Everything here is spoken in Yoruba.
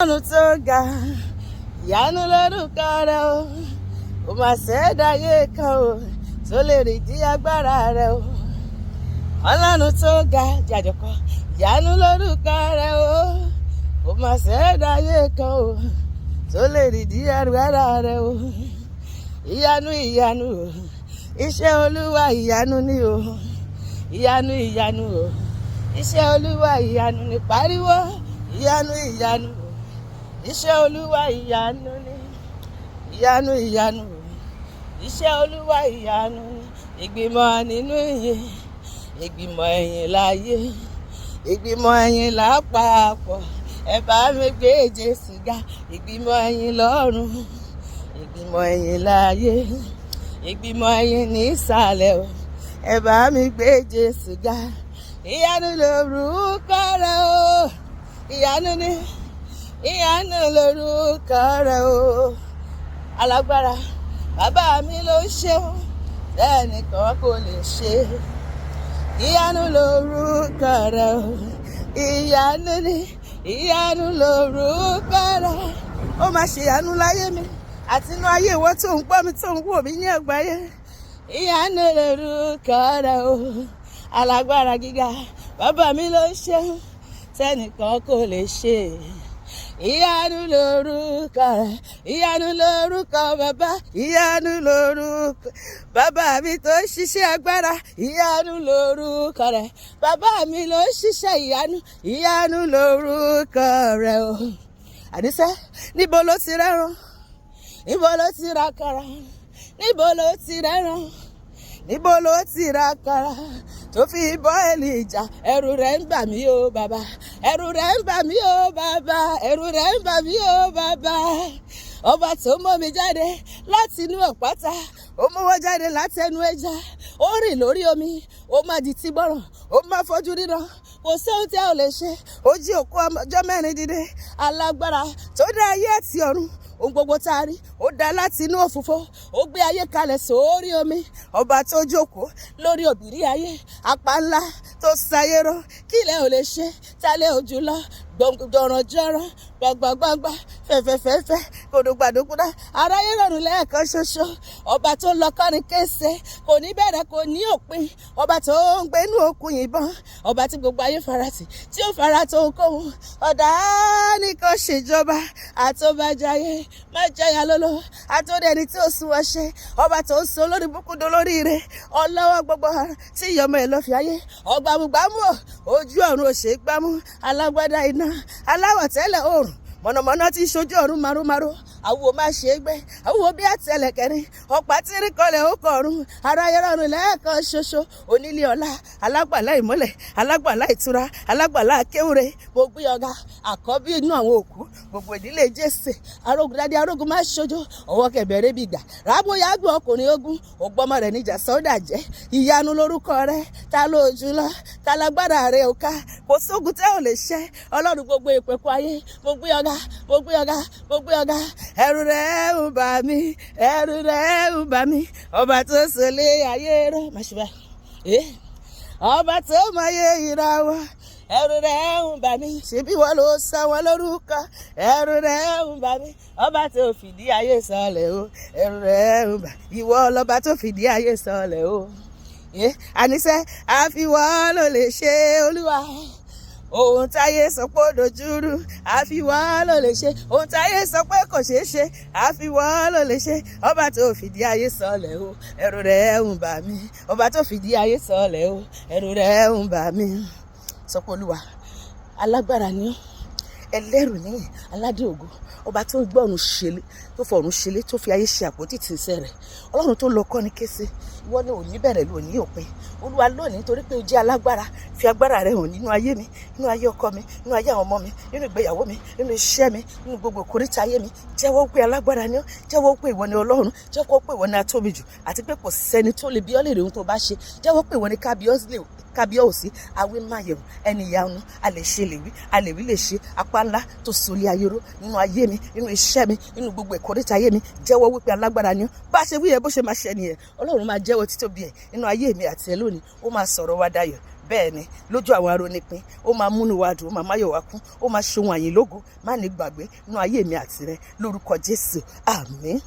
Ọlọ́run tó ga, ìyanu lórúkọ rẹ̀ o, kò mà ṣẹ̀dáyé kan o tó lè rìdí agbára rẹ̀ o. Ọlọ́run tó ga, jàjọkọ, ìyanu lórúkọ rẹ̀ o, kò mà ṣẹ̀dáyé kan o tó lè rìdí agbára rẹ̀ o. Ìyanu ìyanu o, iṣẹ́ Olúwa ìyanu ni o, ìyanu ìyanu o, iṣẹ́ Olúwa ìyanu ni, pariwo ìyanu ìyanu o. Iṣẹ́ Olúwa ìyanu ni, ìyanu ìyanu o, iṣẹ́ Olúwa ìyanu ni. Ìgbìmọ̀ nínú ìyìn, ìgbìmọ̀ ẹ̀yìn láyé, ìgbìmọ̀ ẹ̀yìn lápapọ̀, ẹ bá mi gbé Jésù ga. Ìgbìmọ̀ ẹ̀yìn lọ́run, ìgbìmọ̀ ẹ̀yìn láyé, ìgbìmọ̀ ẹ̀yìn ní ìsàlẹ̀ o, ẹ bá mi gbé Jésù ga. Ìyanu lórúkọ rẹ̀ o, ìyanu ni, ìyanu lórúkọ rẹ̀ o. Alágbára bàbá mi ló ṣe o, ẹnìkan kò lè ṣe. Ìyanu lórúkọ rẹ̀ o, ìyanu ni, ìyanu lórúkọ rẹ̀. Ó máa ṣe ìyanu láyé mi àti inú ayé ìwọ tó ń gbọ́ mi tó ń wò mí ní àgbáyé. Ìyanu lórúkọ rẹ̀ o, alágbára gíga bàbá mi ló ṣe, tẹnìkan kò lè ṣe. Ìyanu lórúkọ rẹ̀, ìyanu lórúkọ bàbá, ìyanu lórúkọ bàbá mi tó ṣiṣẹ́ agbára. Ìyanu lórúkọ rẹ̀, bàbá mi ló ṣiṣẹ́ ìyanu. Ìyanu lórúkọ rẹ̀ o. Àníṣe níbo ló ti rẹ́ràn, níbo ló ti ra kàrà, níbo ló ti rẹ́ràn, níbo ló ti ra kàrà tó fi bọ́ Èlíjà. Ẹ̀rù rẹ̀ ń bà mí o bàbá, ẹ̀rù rẹ̀ ń bà mí o bàbá, ẹ̀rù rẹ̀ ń bà mí o bàbá. Ọba tó mú mi jáde láti inú ọ̀pátá, ó mú wọn jáde láti ẹnu ẹja, ó rìn lórí omi, ó má di tí gbọ́ràn, ó má fojú ríran. Kò sí ohun tí a ò lè ṣe. Ó jí òkú ọjọ́ mẹ́rin dìde. Alágbára tó dá ayé àti ọ̀run, ohun gbogbo tá a rí ó dá láti inú òfúfú, ó gbé ayé kalẹ̀ sórí omi. Ọba tó jókòó lórí òbírí ayé, apá ńlá tó sayé rọ, kílẹ̀ ò lè ṣe, tálẹ̀ ojú lọ, jọ̀rọ̀jọ̀rọ̀, gbàgbàgbàgbà, fẹ̀fẹ̀fẹ̀fẹ̀, kòdògbàdògbà, aráyé rọrùn lẹ́ẹ̀kan ṣoṣo. Ọba tó lọ kọrin kése, kò ní bẹ̀rẹ̀ kò ní òpin. Ọba tó ń gbé inú òkun yìnbọn, ọba tí gbogbo ayé faratì, tí ó fara tó ohunkóhun. Ọ̀dà nìkan ṣèjọba, àtọ́bàjáyé má jẹyà lọ́lọ́, àtọ́dẹni tí ó sún ọṣẹ. Ọba tó ń sọ lórí búkú dolórí rẹ̀, ọlọ́wọ́ gbogbo ara tí ìyọmọ ẹ̀ lọ́ fi ayé. Ọgbàmùgbàmù ojú ọ̀run òṣègbàmù, alágbádá iná, aláwọ̀ tẹ́lẹ̀ oòrùn, mọ̀nàmọ́ná tí ń ṣojú ọ̀run marúmarú. Àwọ̀ máa ṣe é gbé, àwọ̀ bí àtẹlẹ̀kẹrin, ọ̀pá tí ń rí kọlẹ̀ ó kọ̀ọ̀run. Aráyé rọrùn lẹ́ẹ̀kan ṣoṣo, onílé ọlá, alágbàlá ìmọ́lẹ̀, alágbàlá ìtura, alágbàlá akéwúre. Mo gbé ọ̀gá àkọ́bí inú àwọn òkú, gbogbo ìdílé Jésè. Arógundádé arógun máa ṣojo, ọwọ́ kẹbẹ̀rẹ̀ bí gbà. Rábóyá gbọ́ ọkùnrin ogun, ògbọ́mọ rẹ̀ níjà sọ́dà jẹ́. Ìyanu lórúkọ rẹ̀, ta ló jùlọ, ta lágbára rẹ̀ ò ká. Kò sógun tẹ́ ò lè ṣẹ́, Ọlọ́run gbogbo ìpẹ̀kun ayé. Mo gbé ọ̀gá, mo gbé ọ̀gá, mo gbé ọ̀gá. Ẹ̀rù rẹ̀ ń bà mí, ẹ̀rù rẹ̀ ń bà mí. Ọba tó sọlé ayé rẹ̀, má ṣe báyìí. Ọba tó mọ ayé ìràwọ̀, ẹ̀rù rẹ̀ ń bà mí. Ṣebí wọ́n ló sọ wọn lórúkọ, ẹ̀rù rẹ̀ ń bà mí. Ọba tó fìdí ayé sọlẹ̀ o, ẹ̀rù rẹ̀ ń bà mí. Ìwọ lọba tó fìdí ayé sọlẹ̀ o. Àníṣe àfiwọ́ ló lè ṣe Olúwa. Ohun táyé sọ pé ó dojúrú, àfiwọ́ ló lè ṣe. Ohun táyé sọ pé kò ṣeé ṣe, àfiwọ́ ló lè ṣe. Ọba tó fìdí ayé sọlẹ̀ o, ẹ̀rù rẹ̀ ń bà mí. Ọba tó fìdí ayé sọlẹ̀ o, ẹ̀rù rẹ̀ ń bà mí. Sọ pé Olúwa alágbára ni ọ́, ẹlẹ́rù níyìn, aládé ògo. Ọba tó gbọ́run ṣẹlẹ̀, tó fọ̀run ṣẹlẹ̀, tó fi ayé ṣe àpótí tìǹsẹ̀ rẹ̀. Ọlọ́run tó lọ kọ́ni kése, ìwọ ni òní bẹ̀rẹ̀ ló ní òpin. Olúwa lónìí nítorí pé o jẹ́ alágbára, fi agbára rẹ hàn nínú ayé mi, nínú ayé ọkọ mi, nínú ayé àwọn ọmọ mi, nínú ìgbéyàwó mi, nínú iṣẹ́ mi, nínú gbogbo ìkóríta ayé mi. Jẹ́wọ́ pé alágbára ni ọ́, jẹ́wọ́ pé ìwọ ni Ọlọ́run, jẹ́wọ́ pé ìwọ ni atóbi jù, àti pé kò sẹ́ni tó lè bi ọ́ léèrè ohun tó bá ṣe. Jẹ́wọ́ pé ìwọ ni kábíyèsí, awé máyẹ̀wò, ẹni ìyanu, a lè ṣe lè wí, a lè wí lè ṣe. Apá ńlá tó sórí ayé ró nínú ayé mi, nínú iṣẹ́ mi, nínú gbogbo ìkóríta ayé mi. Jẹ́wọ́ wípé alágbára ni ọ́. Bá ṣe wí yẹn bó ṣe máa ṣe nìyẹn. Ọlọ́run máa jẹ́wọ́ títóbi ẹ̀ nínú ayé mi àti ẹ lónìí. Ó máa sọ̀rọ̀ wa dayọ̀. bẹ́ẹ̀ ni lójú àwọn arónípin ó máa múnú wa dùn, ó máa máyọ̀ wá kún, ó máa ṣohun àyìnlógo má ní gbàgbé nínú ayé mi àti rẹ lórúkọ Jésù, àmín.